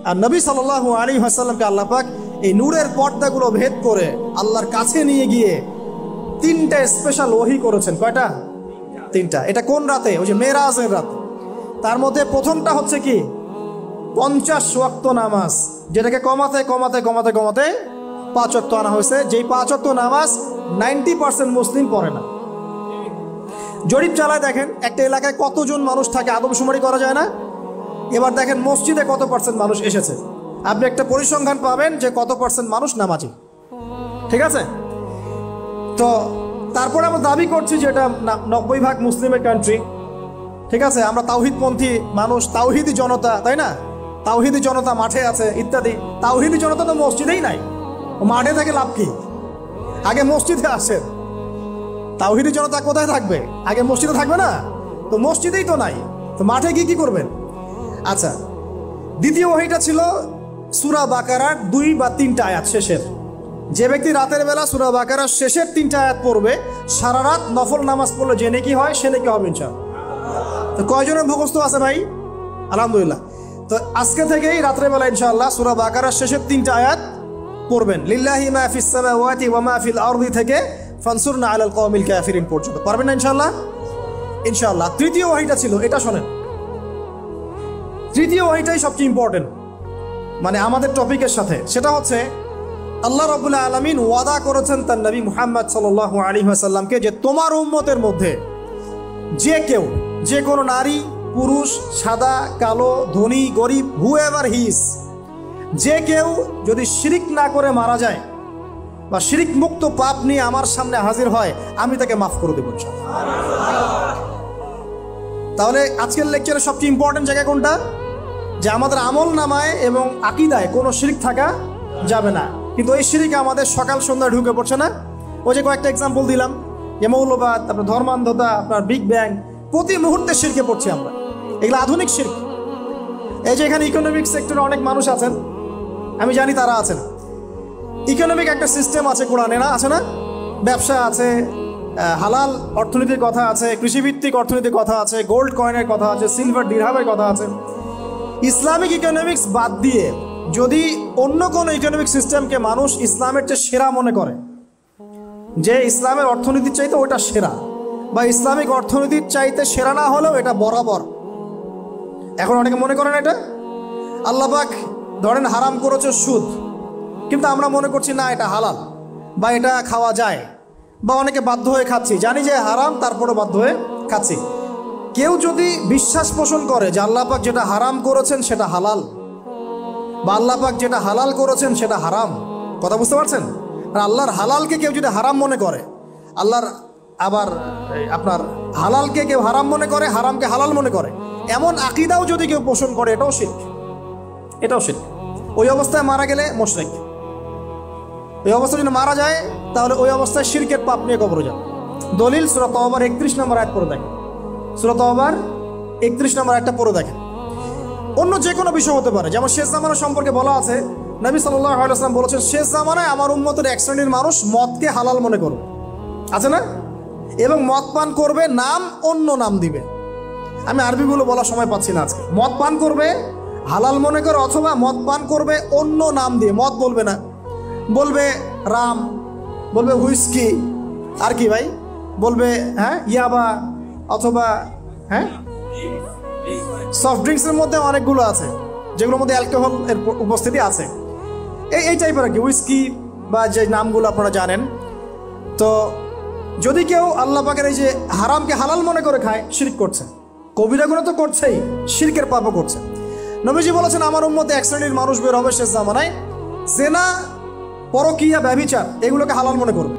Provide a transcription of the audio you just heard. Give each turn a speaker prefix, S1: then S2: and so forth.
S1: আর নবী সাল্লাল্লাহু আলাইহি ওয়াসাল্লামকে আল্লাহ পাক এই নূরের পর্দাগুলো ভেদ করে আল্লাহর কাছে নিয়ে গিয়ে 3টা স্পেশাল ওহী করেছেন। কয়টা? 3টা। এটা কোন রাতে? ওই যে মেরাজের রাতে। তার মধ্যে প্রথমটা হচ্ছে কি 50 ওয়াক্ত নামাজ, যেটাকে কমাতে কমাতে কমাতে কমাতে 5 ওয়াক্ত আনা হয়েছে। যেই 5 ওয়াক্ত নামাজ 90% মুসলিম পড়ে না। জরিপ চালায় দেখেন একটা এলাকায় কতজন মানুষ থাকে, আদমশুমারি করা যায় না। এবার দেখেন মসজিদে কত পার্সেন্ট মানুষ এসেছে, আপনি একটা পরিসংখ্যান পাবেন যে কত পার্সেন্ট মানুষ নামাজি। ঠিক আছে? তো তারপরে আমরা দাবি করছি যে এটা 90% মুসলিমের কান্ট্রি। ঠিক আছে, আমরা তাওহীদপন্থী মানুষ, তাওহীদি জনতা, তাই না? তাওহীদি জনতা মাঠে আছে ইত্যাদি। তাওহীদি জনতা তো মসজিদেই নাই, মাঠে থেকে লাভ কি? আগে মসজিদে আসেন। তাওহীদি জনতা কোথায় থাকবে? আগে মসজিদে থাকবে না? তো মসজিদেই তো নাই, তো মাঠে গিয়ে কি করবেন? আচ্ছা, দ্বিতীয় ওহীটা ছিল সূরা বাকারার 2 বা 3টা আয়াত শেষের। যে ব্যক্তি রাতের বেলা সূরা বাকারার শেষের 3টা আয়াত পড়বে, সারা রাত নফল নামাজ পড়লে যে নেকি হয় সে নেকি হবে ইনশাআল্লাহ। তো কয়জনের মুখস্থ আছে ভাই? আলহামদুলিল্লাহ। তো আজকে থেকেই রাতের বেলা ইনশাআল্লাহ সূরা বাকারার শেষের 3টা আয়াত পড়বেন। লিল্লাহি মা ফিস সামাওয়াতি ওয়া মা ফিল আরদি থেকে ফানসুরনা আলাল কওমিল কাফিরিন পর্যন্ত পারবেন না ইনশাআল্লাহ? ইনশাআল্লাহ। তৃতীয় ওহীটা ছিল, এটা শোনেন, তৃতীয় ওহীটাই সবচেয়ে ইম্পর্টেন্ট মানে আমাদের টপিকের সাথে। সেটা হচ্ছে আল্লাহ রাব্বুল আলামিন ওয়াদা করেছেন তার নবী মুহাম্মদ সাল্লাল্লাহু আলাইহি ওয়াসাল্লামকে যে তোমার উম্মতের মধ্যে যে কেউ, যে কোনো নারী পুরুষ, সাদা কালো, ধনী গরিব, হুএভার হি ইজ, যে কেউ যদি শিরিক না করে মারা যায় বা শিরিক মুক্ত পাপ নিয়ে আমার সামনে হাজির হয়, আমি তাকে মাফ করে দেব ইনশাআল্লাহ। তাহলে আজকের লেকচারের সবচেয়ে ইম্পর্টেন্ট জায়গা কোনটা? যে আমাদের আমল নামায় এবং আকীদায় কোনো শিরিক থাকা যাবে না। কিন্তু এই শিরিক আমাদের সকাল সন্ধ্যা ঢুকে পড়ছে না। ওই যে কয়েকটা এক্সাম্পল দিলাম, যে মৌলবাদ, আপনার ধর্মান্ধতা, আপনার বিগ ব্যাং, প্রতি মুহূর্তে শিরকে পড়ছি আমরা। এগুলো আধুনিক শিরক। এই যে এখানে ইকোনমিক সেক্টরে অনেক মানুষ আছেন, আমি জানি তারা আছেন। ইকোনমিক একটা সিস্টেম আছে কোরআনে, না আছে না? ব্যবসা আছে, হালাল অর্থনীতির কথা আছে, কৃষিভিত্তিক অর্থনীতির কথা আছে, গোল্ড কয়েনের কথা আছে, সিলভার দিরহামের কথা আছে। ইসলামিক ইকোনমিক্স বাদ দিয়ে যদি অন্য কোনো ইকোনমিক সিস্টেমকে মানুষ ইসলামের চেয়ে সেরা মনে করে, যে ইসলামের অর্থনীতির চাইতে ওটা সেরা, বা ইসলামিক অর্থনীতির চাইতে সেরা না হলেও এটা বরাবর, এখন অনেকে মনে করেন এটা আল্লাহ পাক ধরেন হারাম করেছে সুদ, কিন্তু আমরা মনে করছি না এটা হালাল বা এটা খাওয়া যায়, বা অনেকে বাধ্য হয়ে খাচ্ছি, জানি যে হারাম তারপরে বাধ্য হয়ে খাচ্ছি। কেউ যদি বিশ্বাস পোষণ করে যে আল্লাহ পাক যেটা হারাম করেছেন সেটা হালাল, বা আল্লাহ পাক যেটা হালাল করেছেন সেটা হারাম, কথা বুঝতে পারছেন? আর আল্লাহর হালালকে কেউ যদি হারাম মনে করে, আল্লাহর আবার আপনার হালালকে কেউ হারাম মনে করে, হারামকে হালাল মনে করে, এমন আকীদাও যদি কেউ পোষণ করে, এটাও শিরক, এটাও শিরক। ওই অবস্থায় মারা গেলে মুশরিক। ওই অবস্থায় যদি মারা যায় তাহলে ওই অবস্থায় শিরকের পাপ নিয়ে কবরে যাবে। দলিল সূরা তাওবার 31 নম্বর আয়াত পড়ে দেখেন। সূরা তাওবার 31 নম্বর আয়াতটা পড়ে দেখেন। অন্য যে কোনো বিষয় হতে পারে, যেমন শেষ জামানা সম্পর্কে বলা আছে, নবী সাল্লাল্লাহু আলাইহি ওয়াসাল্লাম বলেছেন শেষ জামানায় আমার উম্মতের এক শ্রেণীর মানুষ মদকে হালাল মনে করবে, আছে না? এবং মদ পান করবে, নাম অন্য নাম দিবে। আমি আরবিগুলো বলার সময় পাচ্ছি না আজকে। মদ পান করবে হালাল মনে করে, অথবা মদ পান করবে অন্য নাম দিয়ে। মদ বলবে না, বলবে রাম, বলবে হুইস্কি, আর কি ভাই বলবে, হ্যাঁ ইয়াবা, অথবা হ্যাঁ সফট ড্রিঙ্কসের মধ্যে অনেকগুলো আছে যেগুলোর মধ্যে অ্যালকোহল এর উপস্থিতি আছে, এই টাইপের আর কি, হুইস্কি বা যে নামগুলো আপনারা জানেন। তো যদি কেউ আল্লাহ পাকের এই যে হারামকে হালাল মনে করে খায়, শিরক করছে। কবিরা গুনাহ তো করছেই, শিরকের পাপও করছে। নবীজি বলেছেন আমার উম্মতে এক শ্রেণীর মানুষ বের হবে শেষ জামানায়, জেনা, পরকীয়া, ব্যভিচার এগুলোকে হালাল মনে করবে।